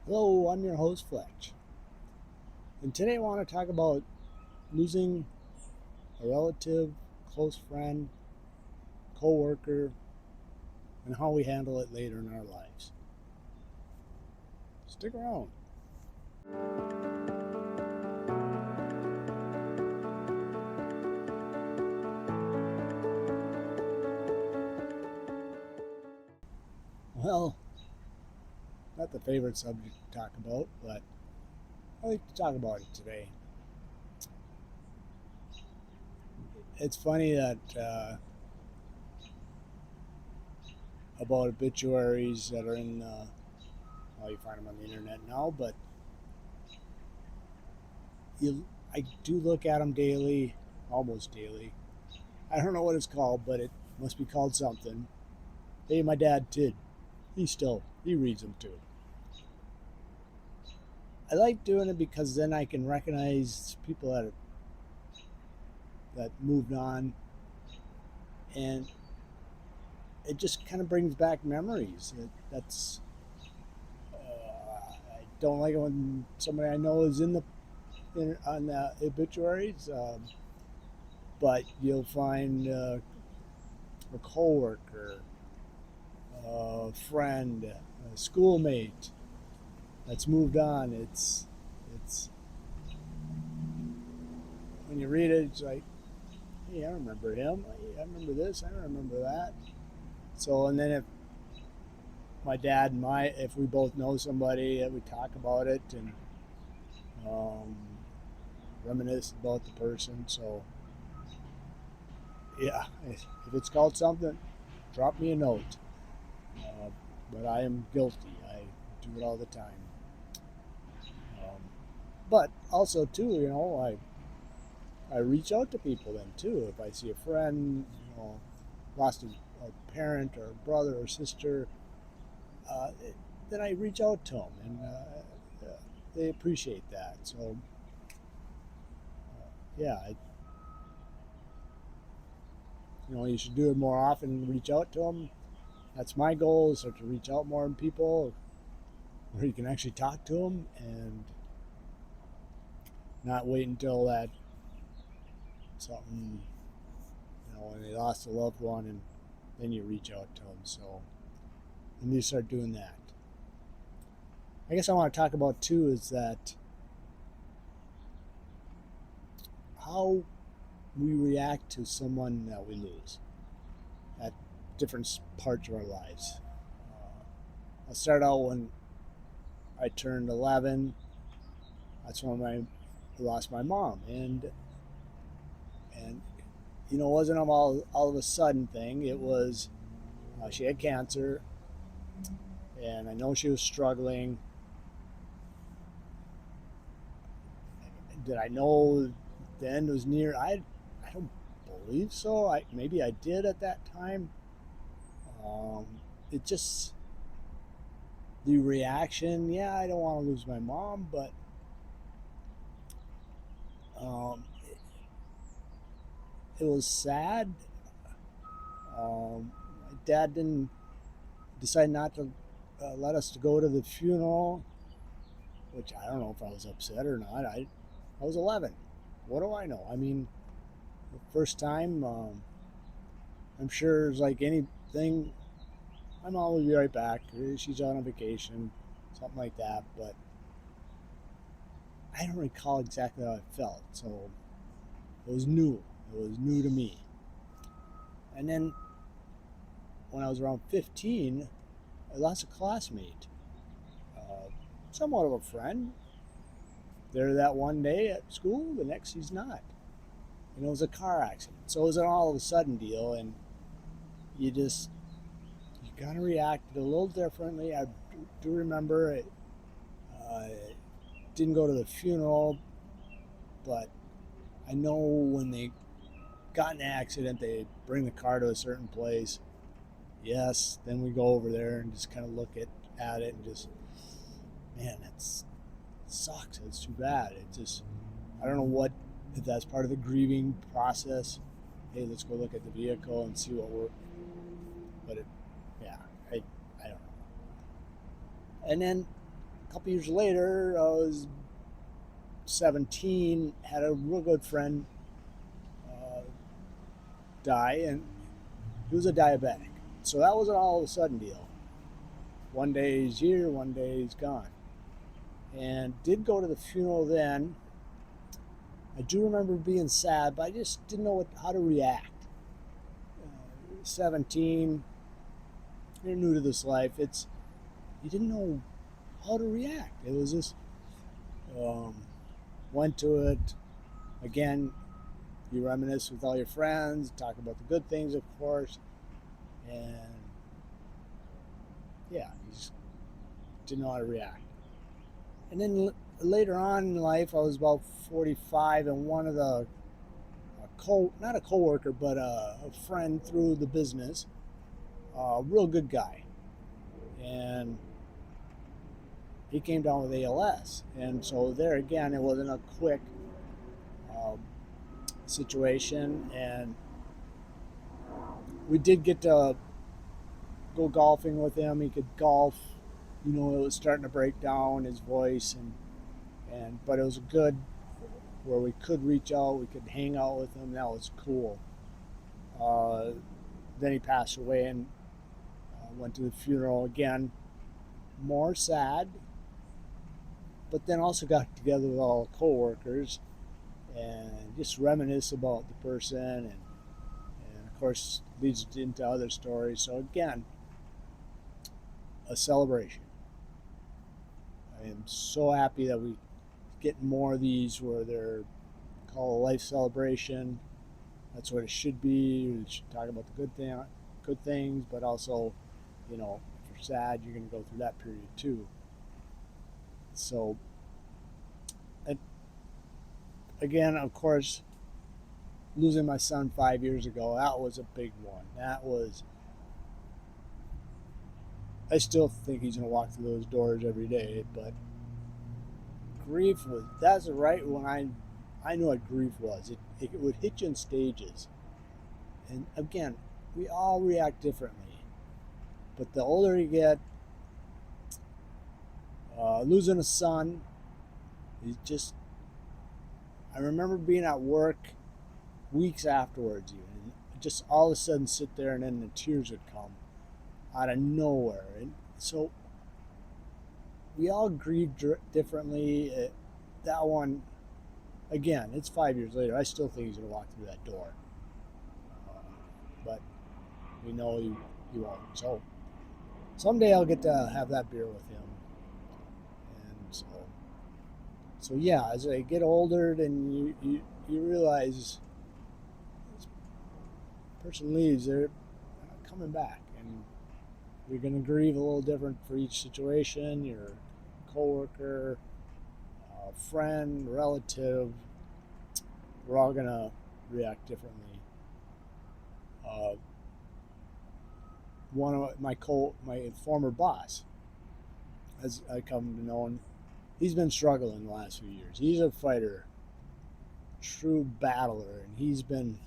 Hello, I'm your host Fletch, and today I want to talk about losing a relative, close friend, coworker, and how we handle it later in our lives. Stick around. Well, not the favorite subject to talk about, but I like to talk about it today. It's funny that about obituaries that are in, well, you find them on the internet now, but I do look at them daily, almost daily. I don't know what it's called, but it must be called something. Hey, my dad did. He reads them too. I like doing it because then I can recognize people that moved on, and it just kind of brings back memories. I don't like it when somebody I know is on the obituaries, but you'll find a coworker, a friend, a schoolmate that's moved on. It's when you read it, it's like, hey, I remember him. Hey, I remember this. I remember that. So, and then if we both know somebody, we talk about it and um, reminisce about the person. So, yeah, if it's called something, drop me a note. Uh, but I am guilty. I do it all the time. Um, but also too, I reach out to people then too. If I see a friend, lost a parent or a brother or sister, uh, then I reach out to them, and they appreciate that. So yeah, you should do it more often. Reach out to them. That's my goal: is to reach out more to people where you can actually talk to them and not wait until that something, when they lost a loved one, and then you reach out to them. So and you start doing that. I guess I want to talk about too is that how we react to someone that we lose at different parts of our lives. I'll start out when I turned 11. That's when I lost my mom, and it wasn't all of a sudden thing. It was she had cancer, and I know she was struggling. Did I know the end was near? I don't believe so. Maybe I did at that time. Um, it just the reaction. Yeah, I don't want to lose my mom, but um, it was sad. My dad didn't decide not to let us to go to the funeral, which I don't know if I was upset or not. I was 11. What do I know? I mean, the first time, I'm sure it's like anything. My mom will be right back. She's on a vacation, something like that. But I don't recall exactly how I felt. So it was new. It was new to me. And then when I was around 15, I lost a classmate, uh, somewhat of a friend. There that one day at school, the next he's not. It was a car accident. So it was an all of a sudden deal, and you just you kind of reacted a little differently. I do remember it. Uh, didn't go to the funeral, but I know when they got in the accident, they bring the car to a certain place. Yes, then we go over there and just kind of look at it and just, man, it sucks. It's too bad. I don't know if that's part of the grieving process. Hey, let's go look at the vehicle and see what we're, but yeah, I don't know. And then couple years later, I was 17, had a real good friend uh, die, and he was a diabetic. So that was an all of a sudden deal. One day he's here, one day he's gone. And did go to the funeral then. I do remember being sad, but I just didn't know how to react. 17, you're new to this life. You didn't know how to react. It was just um, went to it again. You reminisce with all your friends, talk about the good things, of course, and yeah, you just didn't know how to react. And then later on in life, I was about 45, and one of the not a coworker, but a friend through the business, a real good guy, and he came down with ALS, and so there again, it wasn't a quick um, situation, and we did get to go golfing with him. He could golf, it was starting to break down his voice, and but it was good where we could reach out, we could hang out with him. That was cool. Uh, then he passed away, and went to the funeral again. More sad, but then also got together with all the coworkers and just reminisce about the person, and of course leads into other stories. So again, a celebration. I am so happy that we get more of these where they're called a life celebration. That's what it should be. We should talk about the good things, but also, if you're sad, you're going to go through that period too. So, and again, of course, losing my son 5 years ago, that was a big one. I still think he's going to walk through those doors every day, but that's right when I knew what grief was. It would hit you in stages. And again, we all react differently. But the older you get, losing a son, I remember being at work weeks afterwards, even, and just all of a sudden sit there, and then the tears would come out of nowhere. And so we all grieve differently. That one, again, it's 5 years later. I still think he's going to walk through that door. But we know he won't. So someday I'll get to have that beer with him. And so yeah, as I get older, then you realize this person leaves, they're not coming back, and you're going to grieve a little different for each situation. Your coworker, friend, relative, we're all going to react differently. One of my former boss, as I come to know him, he's been struggling the last few years. He's a fighter, true battler, and he's been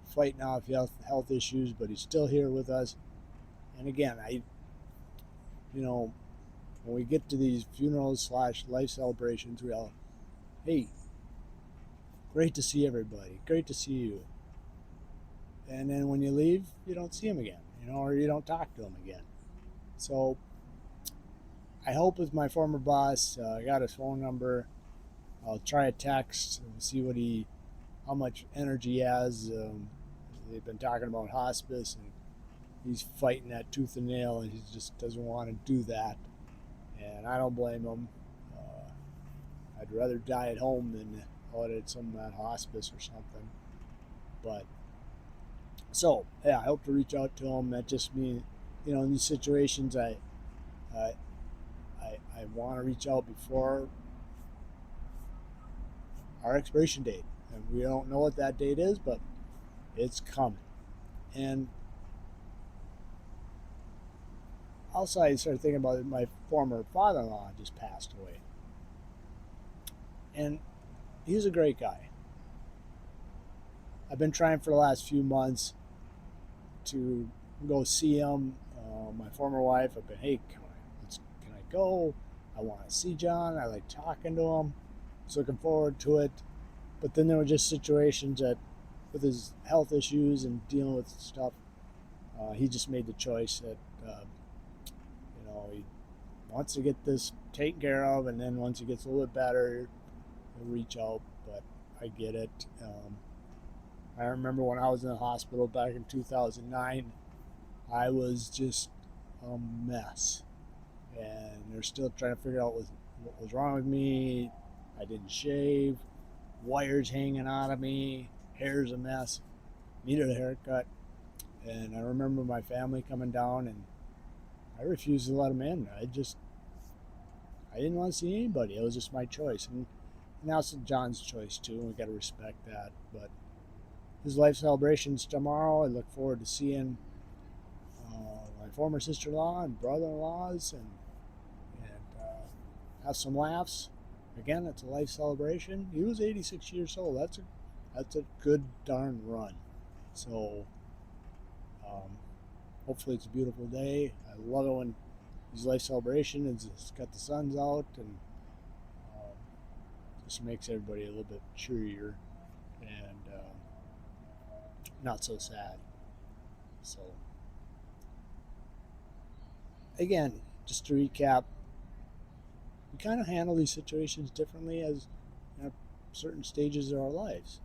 fighting off health issues, but he's still here with us. And again, when we get to these funerals / life celebrations, we all, hey, great to see everybody, great to see you. And then when you leave, you don't see him again, or you don't talk to him again. So I hope with my former boss, I got his phone number. I'll try a text and see how much energy he has. They've been talking about hospice, and he's fighting that tooth and nail, and he just doesn't want to do that. And I don't blame him. I'd rather die at home than out at some hospice or something. But so yeah, I hope to reach out to him. That just means, in these situations, I want to reach out before our expiration date, and we don't know what that date is, but it's coming. And also, I started thinking about it. My former father-in-law just passed away, and he's a great guy. I've been trying for the last few months to go see him. My former wife, I've been, hey, can I go? I want to see John. I like talking to him. I was looking forward to it. But then there were just situations that, with his health issues and dealing with stuff, he just made the choice that, he wants to get this taken care of, and then once he gets a little bit better, he'll reach out. But I get it. I remember when I was in the hospital back in 2009, I was just a mess. And they're still trying to figure out what was wrong with me. I didn't shave, wires hanging out of me, hair's a mess, needed a haircut. And I remember my family coming down, and I refused to let them in. I didn't want to see anybody. It was just my choice. And that's John's choice too, and we got to respect that. But his life celebration's tomorrow. I look forward to seeing my former sister-in-law and brother-in-laws, and have some laughs. Again, it's a life celebration. He was 86 years old. That's a good darn run. So um, hopefully it's a beautiful day. I love it when his life celebration is it's got the sun's out, and um, just makes everybody a little bit cheerier and not so sad. So again, just to recap, we kind of handle these situations differently as certain stages of our lives.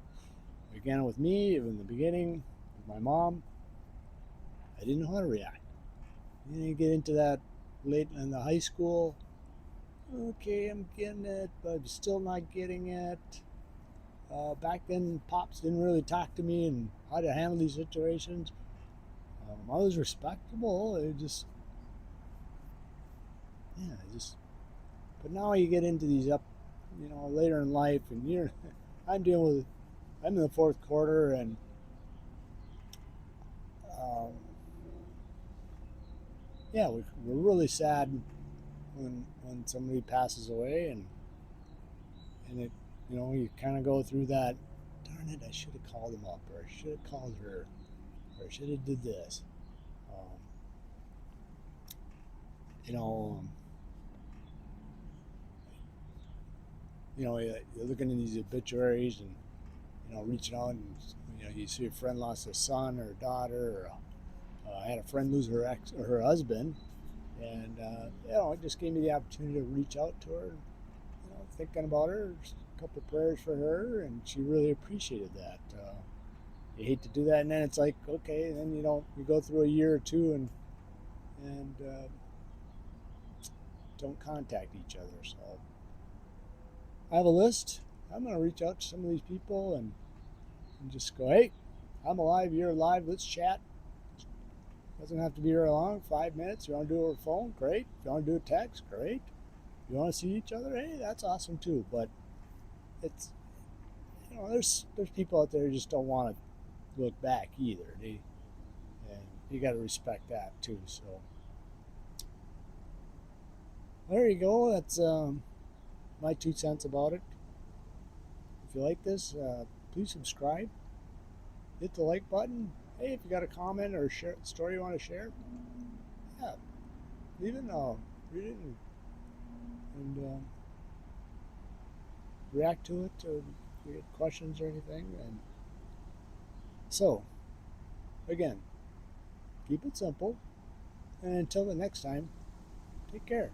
Again, with me, in the beginning, with my mom, I didn't know how to react. I didn't get into that late in the high school. Okay, I'm getting it, but I'm still not getting it. Back then, pops didn't really talk to me and how to handle these situations. I was respectable. It just, yeah, just. But now you get into these later in life, and I'm dealing with, I'm in the fourth quarter, and um, yeah, we're really sad when somebody passes away, and it, you kind of go through that. Darn it! I should have called him up, or I should have called her, or I should have did this. Um, you know, um, you're looking in these obituaries, and reaching out, and you see a friend lost a son or a daughter, or I had a friend lose her husband, and it just gave me the opportunity to reach out to her, thinking about her, just a couple of prayers for her, and she really appreciated that. You hate to do that, and then it's like, okay, and then you go through a year or two, and don't contact each other. So I have a list. I'm going to reach out to some of these people, and just go, hey, I'm alive, you're alive, let's chat. Doesn't have to be very long, 5 minutes. You want to do it over the phone, great. If you want to do a text, great. If you want to see each other, hey, that's awesome too. But it's there's people out there who just don't want to look back either. And you got to respect that too. So there you go. That's my 2 cents about it. If you like this, please subscribe. Hit the like button. Hey, if you got a comment or story you want to share, yeah, leave it. Read it and react to it. If you get questions or anything. And so, again, keep it simple. And until the next time, take care.